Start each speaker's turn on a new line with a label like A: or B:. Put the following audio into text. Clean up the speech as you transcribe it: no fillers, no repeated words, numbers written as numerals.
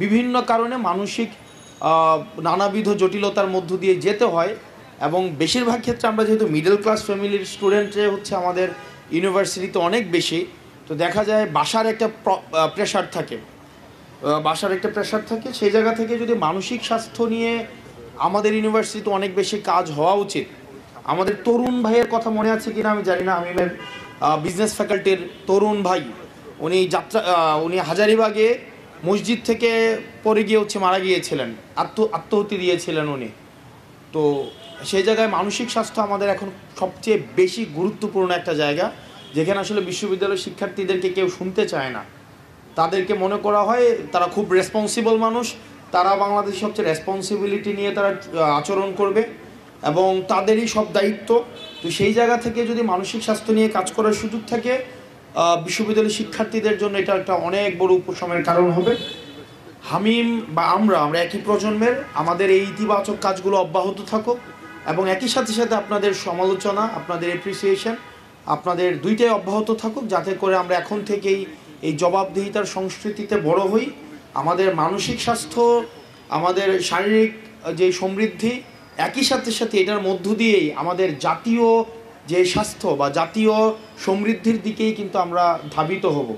A: বিভিন্ন কারণে মানসিক নানাবিধ জটিলতার মধ্য দিয়ে যেতে হয়। এবং বেশিরভাগ ক্ষেত্রে আমরা যেহেতু মিডল ক্লাস ফ্যামিলির স্টুডেন্টে হচ্ছে আমাদের ইউনিভার্সিটিতে অনেক বেশি, তো দেখা যায় বাসার একটা প্রেশার থাকে, সেই জায়গা থেকে যদি মানসিক স্বাস্থ্য নিয়ে আমাদের ইউনিভার্সিটিতে অনেক বেশি কাজ হওয়া উচিত। আমাদের তরুণ ভাইয়ের কথা মনে আছে কিনা আমি জানি না, আমি বিজনেস ফ্যাকাল্টির তরুণ ভাই, উনি হাজারিবাগে মসজিদ থেকে পড়ে গিয়ে মারা গিয়েছিলেন, আত্মহত্যা দিয়েছিলেন উনি। তো সেই জায়গায় মানসিক স্বাস্থ্য আমাদের এখন সবচেয়ে বেশি গুরুত্বপূর্ণ একটা জায়গা, যেখানে আসলে বিশ্ববিদ্যালয়ের শিক্ষার্থীদেরকে কেউ শুনতে চায় না। তাদেরকে মনে করা হয় তারা খুব রেসপন্সিবল মানুষ, তারা বাংলাদেশের সবচেয়ে রেসপন্সিবিলিটি নিয়ে তারা আচরণ করবে এবং তাদেরই সব দায়িত্ব। তো সেই জায়গা থেকে যদি মানসিক স্বাস্থ্য নিয়ে কাজ করার সুযোগ থাকে, বিশ্ববিদ্যালয়ের শিক্ষার্থীদের জন্য এটা একটা অনেক বড় উপশমের কারণ হবে। হামিম বা আমরা একই প্রজন্মের, আমাদের এই ইতিবাচক কাজগুলো অব্যাহত থাকুক এবং একই সাথে সাথে আপনাদের সমালোচনা, আপনাদের অ্যাপ্রিসিয়েশন, আপনাদের দুইটাই অব্যাহত থাকুক, যাতে করে আমরা এখন থেকেই এই জবাবদিহিতার সংস্কৃতিতে বড় হই। আমাদের মানসিক স্বাস্থ্য, আমাদের শারীরিক যে সমৃদ্ধি, একই সাথে সাথে এটার মধ্য দিয়েই আমাদের জাতীয় যে স্বাস্থ্য বা জাতীয় সমৃদ্ধির দিকেই কিন্তু আমরা ধাবিত হব।